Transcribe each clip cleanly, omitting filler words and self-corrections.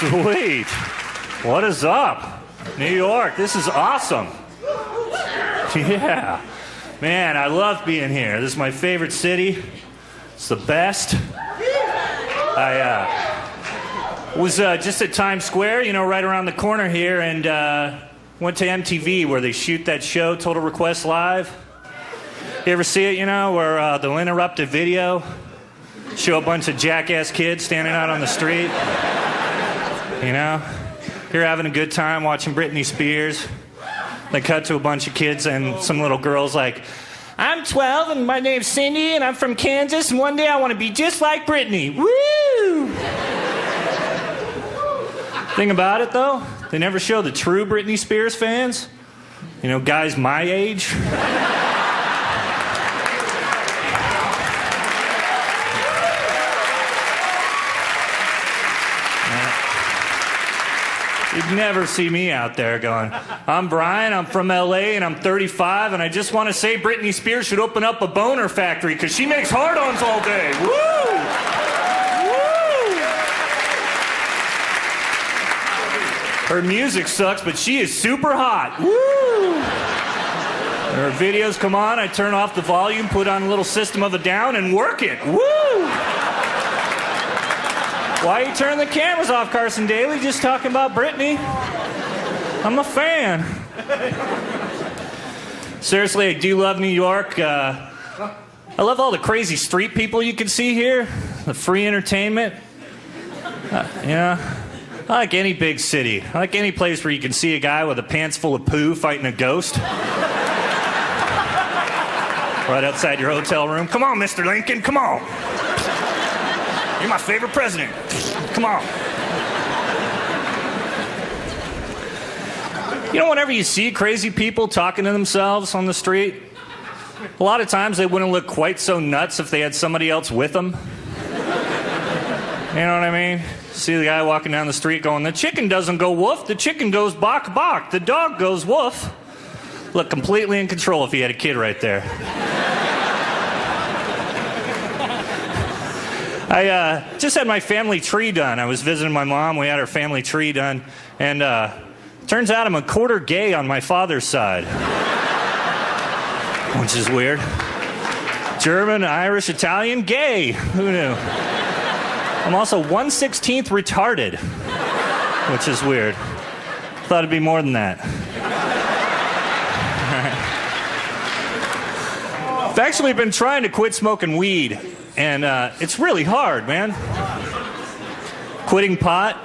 Sweet. What is up? New York, this is awesome. Yeah. Man, I love being here. This is my favorite city. It's the best. I was just at Times Square, you know, right around the corner here, and went to MTV where they shoot that show, Total Request Live. You ever see it, you know, where they'll interrupt a video, show a bunch of jackass kids standing out on the street? You know? You're having a good time watching Britney Spears. They cut to a bunch of kids and some little girls like, I'm 12 and my name's Cindy and I'm from Kansas and one day I want to be just like Britney. Woo! Thing about it though, they never show the true Britney Spears fans. You know, guys my age. You'd never see me out there going, I'm Brian, I'm from LA, and I'm 35, and I just want to say Britney Spears should open up a boner factory because she makes hard-ons all day. Woo! Woo! Her music sucks, but she is super hot. Woo! When her videos come on, I turn off the volume, put on a little System of a Down, and work it. Woo! Why are you turning the cameras off, Carson Daly? Just talking about Britney. I'm a fan. Seriously, I do love New York. I love all the crazy street people you can see here. The free entertainment. Yeah. I like any big city. I like any place where you can see a guy with a pants full of poo fighting a ghost. Right outside your hotel room. Come on, Mr. Lincoln, come on. You're my favorite president. Come on. You know, whenever you see crazy people talking to themselves on the street, a lot of times they wouldn't look quite so nuts if they had somebody else with them. You know what I mean? See the guy walking down the street going, the chicken doesn't go woof, the chicken goes bok bok, the dog goes woof. Look completely in control if he had a kid right there. I just had my family tree done. I was visiting my mom. We had our family tree done. And turns out I'm a quarter gay on my father's side. Which is weird. German, Irish, Italian, gay. Who knew? I'm also 1/16 retarded. Which is weird. Thought it'd be more than that. I've actually been trying to quit smoking weed. And it's really hard, man. Quitting pot.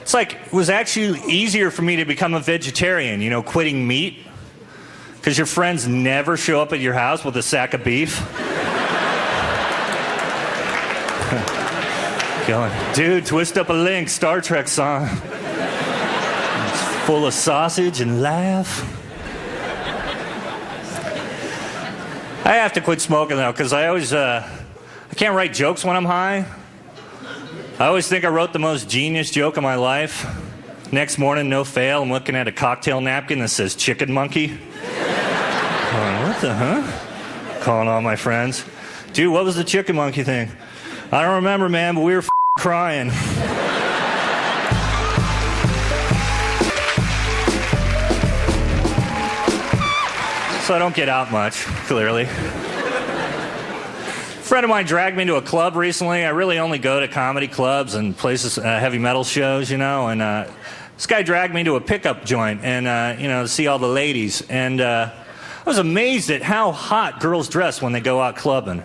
It's like, it was actually easier for me to become a vegetarian, you know, quitting meat. Because your friends never show up at your house with a sack of beef. Going, dude, twist up a link, Star Trek song. It's full of sausage and laugh. I have to quit smoking though, because I always, I can't write jokes when I'm high. I always think I wrote the most genius joke of my life. Next morning, no fail, I'm looking at a cocktail napkin that says chicken monkey. Going, what the huh? Calling all my friends. Dude, what was the chicken monkey thing? I don't remember, man, but we were crying. So I don't get out much, clearly. A friend of mine dragged me to a club recently. I really only go to comedy clubs and places, heavy metal shows, you know, and this guy dragged me to a pickup joint and, you know, to see all the ladies. And I was amazed at how hot girls dress when they go out clubbing.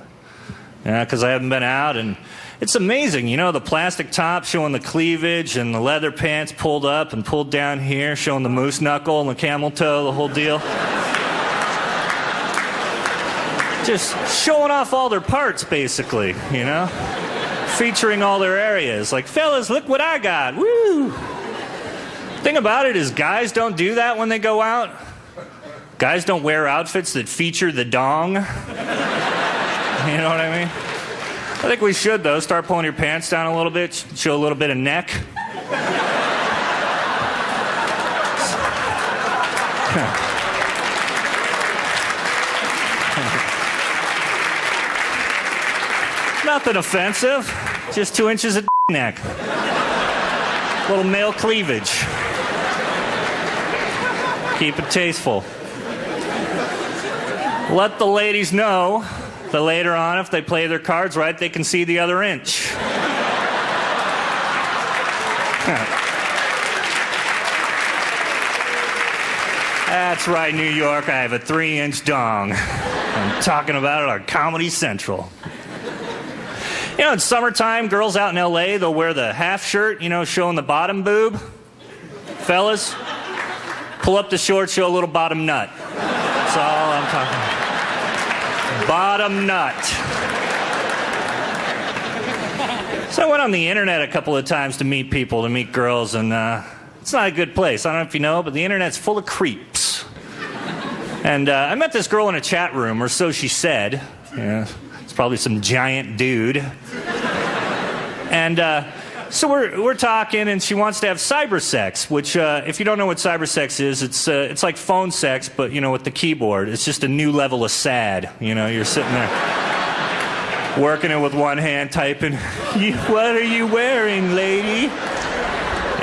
Yeah, because I haven't been out, and it's amazing, you know, the plastic top showing the cleavage and the leather pants pulled up and pulled down here, showing the moose knuckle and the camel toe, the whole deal. Just showing off all their parts, basically, you know? Featuring all their areas. Like, fellas, look what I got. Woo! Thing about it is guys don't do that when they go out. Guys don't wear outfits that feature the dong. You know what I mean? I think we should, though. Start pulling your pants down a little bit, show a little bit of neck. Nothing offensive. Just 2 inches of neck. Little male cleavage. Keep it tasteful. Let the ladies know that later on, if they play their cards right, they can see the other inch. That's right, New York. I have a 3-inch dong. I'm talking about it on Comedy Central. You know, in summertime, girls out in L.A., they'll wear the half shirt, you know, showing the bottom boob. Fellas, pull up the shorts, show a little bottom nut. That's all I'm talking about. Bottom nut. So I went on the internet a couple of times to meet people, to meet girls, and it's not a good place. I don't know if you know, but the internet's full of creeps. And I met this girl in a chat room, or so she said. Yeah, it's probably some giant dude. And so we're talking, and she wants to have cyber sex, which, if you don't know what cyber sex is, it's like phone sex, but, you know, with the keyboard. It's just a new level of sad. You know, you're sitting there working it with one hand, typing, "What are you wearing, lady?"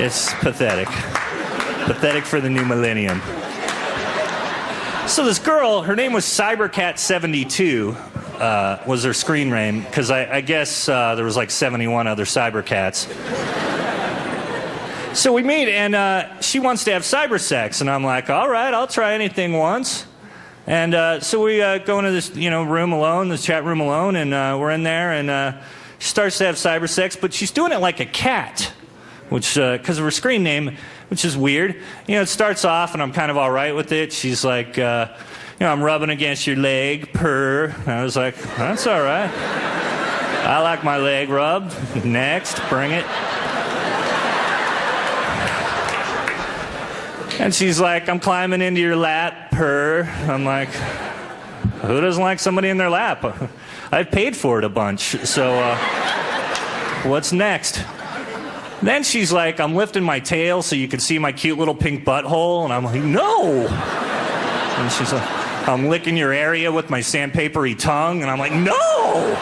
It's pathetic. Pathetic for the new millennium. So this girl, her name was Cybercat72, was her screen name, because I guess there was like 71 other Cybercats. So we meet, and she wants to have cyber sex, and I'm like, all right, I'll try anything once. And so we go into this, you know, room alone, this chat room alone, and we're in there, and she starts to have cyber sex, but she's doing it like a cat, which, because of her screen name, which is weird. You know, it starts off, and I'm kind of all right with it. She's like, you know, I'm rubbing against your leg, purr. I was like, that's all right. I like my leg rubbed. Next, bring it. And she's like, I'm climbing into your lap, purr. I'm like, who doesn't like somebody in their lap? I've paid for it a bunch, so what's next? Then she's like, I'm lifting my tail so you can see my cute little pink butthole. And I'm like, no. And she's like, I'm licking your area with my sandpapery tongue. And I'm like, no.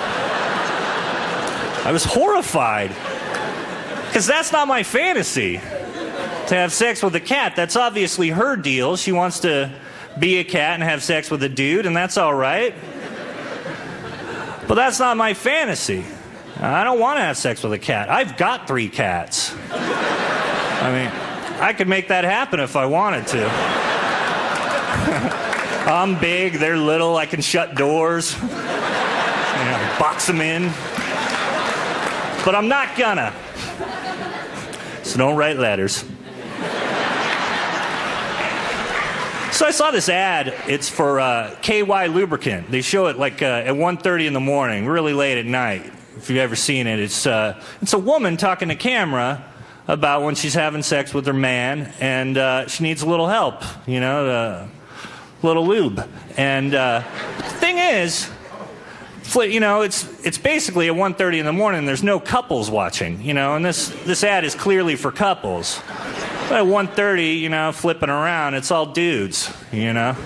I was horrified. Because that's not my fantasy. To have sex with a cat, that's obviously her deal. She wants to be a cat and have sex with a dude, and that's all right. But that's not my fantasy. I don't want to have sex with a cat. I've got 3 cats. I mean, I could make that happen if I wanted to. I'm big, they're little, I can shut doors, you know, box them in. But I'm not gonna. So don't write letters. So I saw this ad. It's for KY lubricant. They show it like at 1:30 in the morning, really late at night. If you've ever seen it, it's a woman talking to camera about when she's having sex with her man, and she needs a little help, you know, a little lube. And the thing is, you know, it's basically at 1:30 in the morning. There's no couples watching, you know, and this ad is clearly for couples. But at 1:30, you know, flipping around, it's all dudes, you know,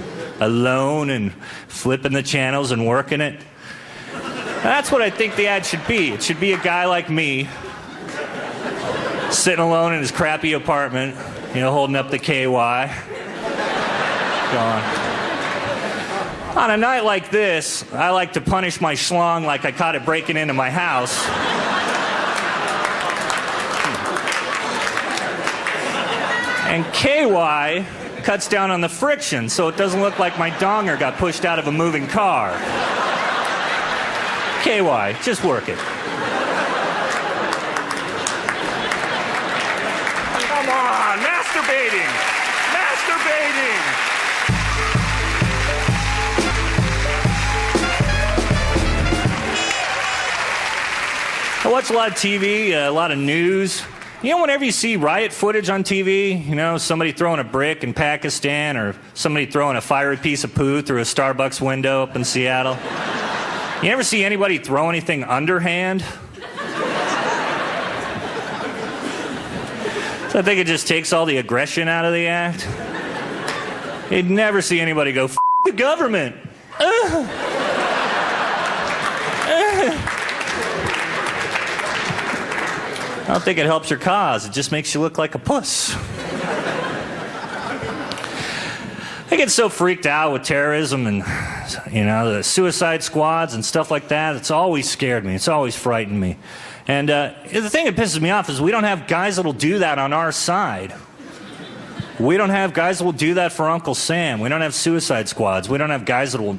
alone and flipping the channels and working it. That's what I think the ad should be. It should be a guy like me, sitting alone in his crappy apartment, you know, holding up the KY. Going. On a night like this, I like to punish my schlong like I caught it breaking into my house. And KY cuts down on the friction so it doesn't look like my donger got pushed out of a moving car. KY, just work it. Come on, masturbating! Masturbating! I watch a lot of TV, a lot of news. You know, whenever you see riot footage on TV, you know, somebody throwing a brick in Pakistan or somebody throwing a fiery piece of poo through a Starbucks window up in Seattle. You ever see anybody throw anything underhand? So I think it just takes all the aggression out of the act. You'd never see anybody go, "F the government." I don't think it helps your cause. It just makes you look like a puss. I get so freaked out with terrorism and, the suicide squads and stuff like that. It's always scared me. It's always frightened me. And the thing that pisses me off is we don't have guys that'll do that on our side. We don't have guys that will do that for Uncle Sam. We don't have suicide squads. We don't have guys that will,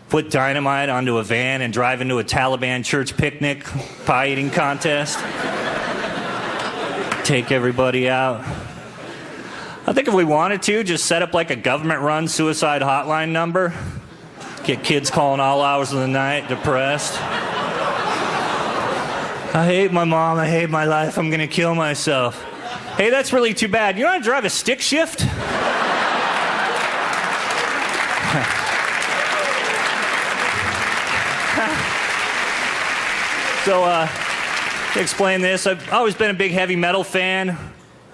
put dynamite onto a van and drive into a Taliban church picnic, pie eating contest. Take everybody out. I think if we wanted to, just set up like a government-run suicide hotline number. Get kids calling all hours of the night, depressed. I hate my mom, I hate my life, I'm gonna kill myself. Hey, that's really too bad. You want to drive a stick shift? So, to explain this, I've always been a big heavy metal fan.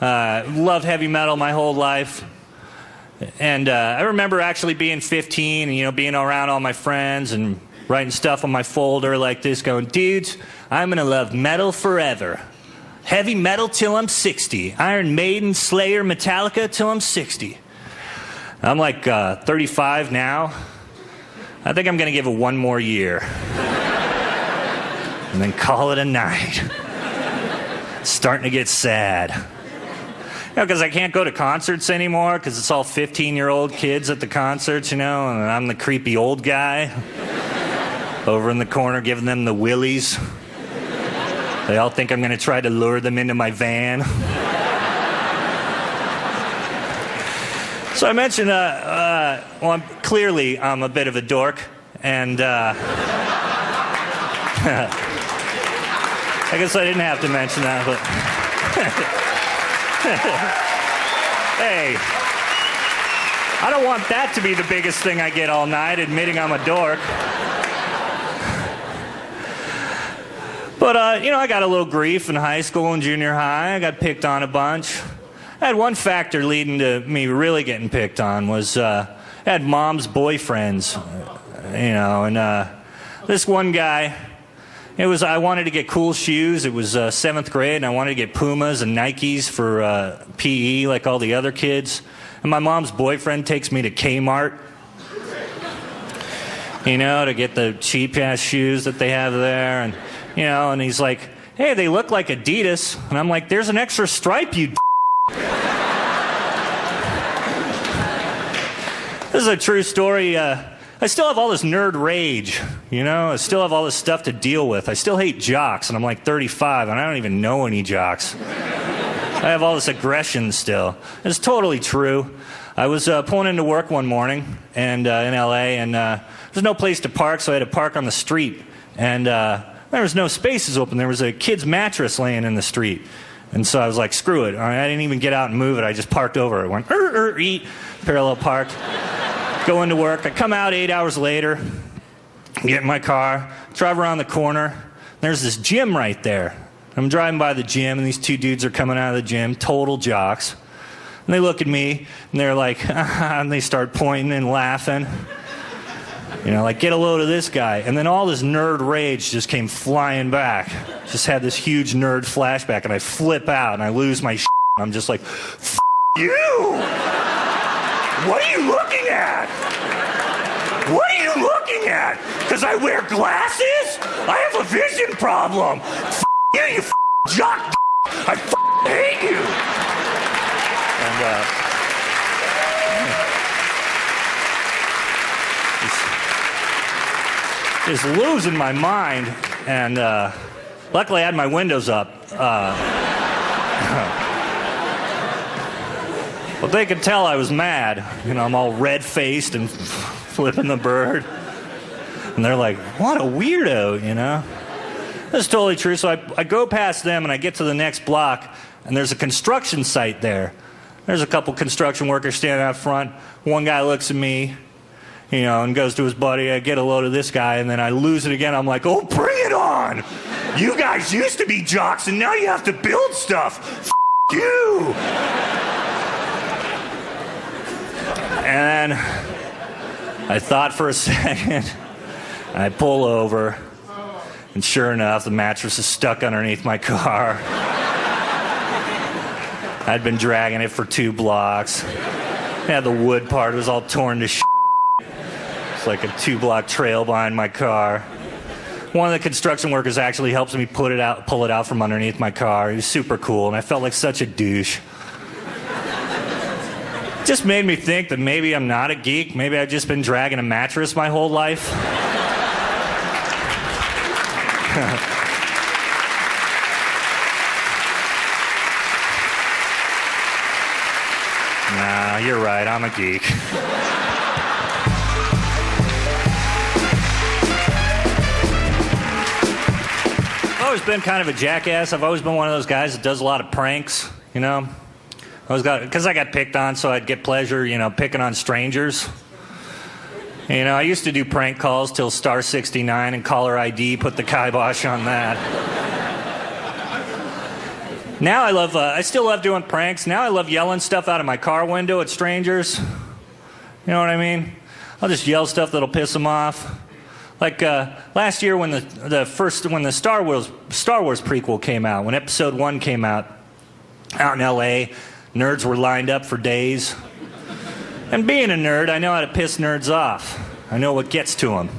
Loved heavy metal my whole life. And I remember actually being 15 and, being around all my friends and writing stuff on my folder like this, going, dudes, I'm going to love metal forever. Heavy metal till I'm 60. Iron Maiden, Slayer, Metallica till I'm 60. I'm like 35 now. I think I'm going to give it one more year. And then call it a night. It's starting to get sad. Because I can't go to concerts anymore because it's all 15-year-old kids at the concerts, and I'm the creepy old guy over in the corner giving them the willies. They all think I'm going to try to lure them into my van. So I mentioned, I'm clearly I'm a bit of a dork, and I guess I didn't have to mention that, but hey, I don't want that to be the biggest thing I get all night, admitting I'm a dork. But, I got a little grief in high school and junior high. I got picked on a bunch. I had one factor leading to me really getting picked on was I had mom's boyfriends, and this one guy, I wanted to get cool shoes. It was 7th grade, and I wanted to get Pumas and Nikes for PE like all the other kids. And my mom's boyfriend takes me to Kmart, to get the cheap-ass shoes that they have there. And, and he's like, hey, they look like Adidas. And I'm like, there's an extra stripe, you This is a true story. I still have all this nerd rage, I still have all this stuff to deal with. I still hate jocks, and I'm like 35, and I don't even know any jocks. I have all this aggression still. It's totally true. I was pulling into work one morning and in L.A., and there's no place to park, so I had to park on the street. And there was no spaces open. There was a kid's mattress laying in the street. And so I was like, screw it. I didn't even get out and move it. I just parked over it. Went, eat, parallel parked. Go into work. I come out 8 hours later, get in my car, drive around the corner. There's this gym right there. I'm driving by the gym, and these two dudes are coming out of the gym, total jocks. And they look at me, and they're like, and they start pointing and laughing. Like, get a load of this guy. And then all this nerd rage just came flying back. Just had this huge nerd flashback, and I flip out, and I lose my shit. I'm just like, F you! What are you looking at? What are you looking at? Because I wear glasses? I have a vision problem. F you, you jock. I hate you. And just losing my mind. And luckily I had my windows up. But they could tell I was mad. I'm all red-faced and flipping the bird. And they're like, what a weirdo, That's totally true. So I go past them, and I get to the next block, and there's a construction site there. There's a couple construction workers standing out front. One guy looks at me, and goes to his buddy. I get a load of this guy, and then I lose it again. I'm like, oh, bring it on! You guys used to be jocks, and now you have to build stuff. F you! And I thought for a second, and I pull over, and sure enough, the mattress is stuck underneath my car. I'd been dragging it for 2 blocks. Yeah, the wood part was all torn to shit. It's like a 2-block trail behind my car. One of the construction workers actually helps me pull it out from underneath my car. He was super cool, and I felt like such a douche. It just made me think that maybe I'm not a geek. Maybe I've just been dragging a mattress my whole life. Nah, you're right. I'm a geek. I've always been kind of a jackass. I've always been one of those guys that does a lot of pranks, you know? Because I got picked on, so I'd get pleasure, you know, picking on strangers. You know, I used to do prank calls till star 69 and caller ID put the kibosh on that. Now I still love doing pranks. Now I love yelling stuff out of my car window at strangers. You know what I mean? I'll just yell stuff that'll piss them off. Like last year when the Star Wars prequel came out, when Episode 1 came out in L.A., nerds were lined up for days. And being a nerd, I know how to piss nerds off. I know what gets to them.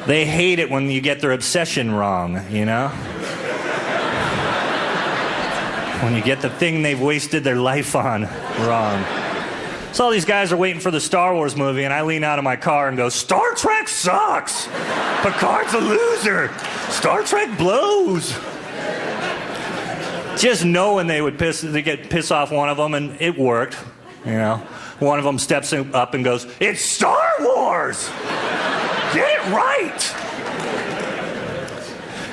They hate it when you get their obsession wrong, you know? When you get the thing they've wasted their life on wrong. So all these guys are waiting for the Star Wars movie, and I lean out of my car and go, Star Trek sucks! Picard's a loser! Star Trek blows! Just knowing they get piss off one of them, and it worked, you know. One of them steps up and goes, it's Star Wars! Get it right!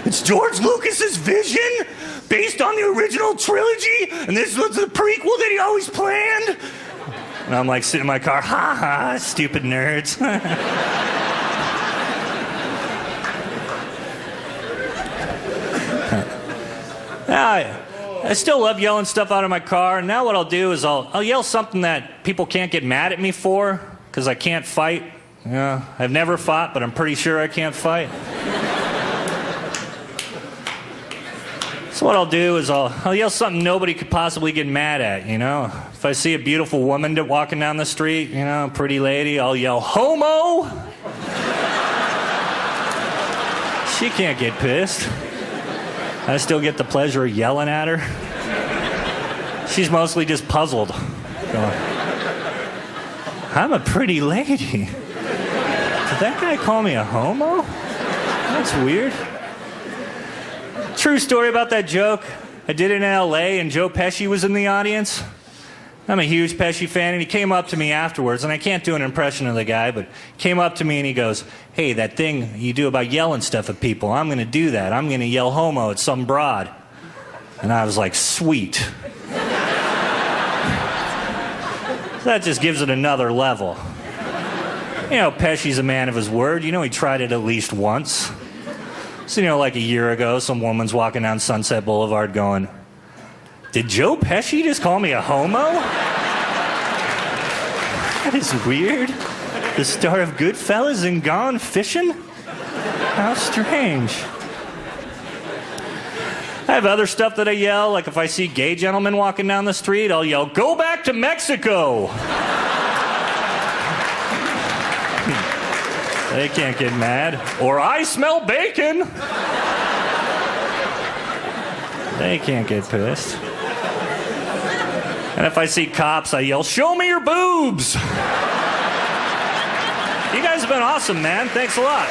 It's George Lucas's vision based on the original trilogy, and this was the prequel that he always planned. And I'm like sitting in my car, ha ha, stupid nerds. I still love yelling stuff out of my car. And now what I'll do is I'll yell something that people can't get mad at me for, because I can't fight. Yeah, I've never fought, but I'm pretty sure I can't fight. So what I'll do is I'll yell something nobody could possibly get mad at, you know? If I see a beautiful woman walking down the street, you know, a pretty lady, I'll yell, homo! She can't get pissed. I still get the pleasure of yelling at her. She's mostly just puzzled. Going, I'm a pretty lady. Did that guy call me a homo? That's weird. True story about that joke. I did it in L.A. and Joe Pesci was in the audience. I'm a huge Pesci fan, and he came up to me afterwards, and I can't do an impression of the guy, but he came up to me and he goes, hey, that thing you do about yelling stuff at people, I'm going to do that. I'm going to yell homo at some broad. And I was like, sweet. That just gives it another level. You know, Pesci's a man of his word. You know, he tried it at least once. So, you know, like a year ago, some woman's walking down Sunset Boulevard going, did Joe Pesci just call me a homo? That is weird. The star of Goodfellas and Gone Fishing? How strange. I have other stuff that I yell, like if I see gay gentlemen walking down the street, I'll yell, go back to Mexico! They can't get mad. Or I smell bacon! They can't get pissed. And if I see cops, I yell, show me your boobs! You guys have been awesome, man. Thanks a lot.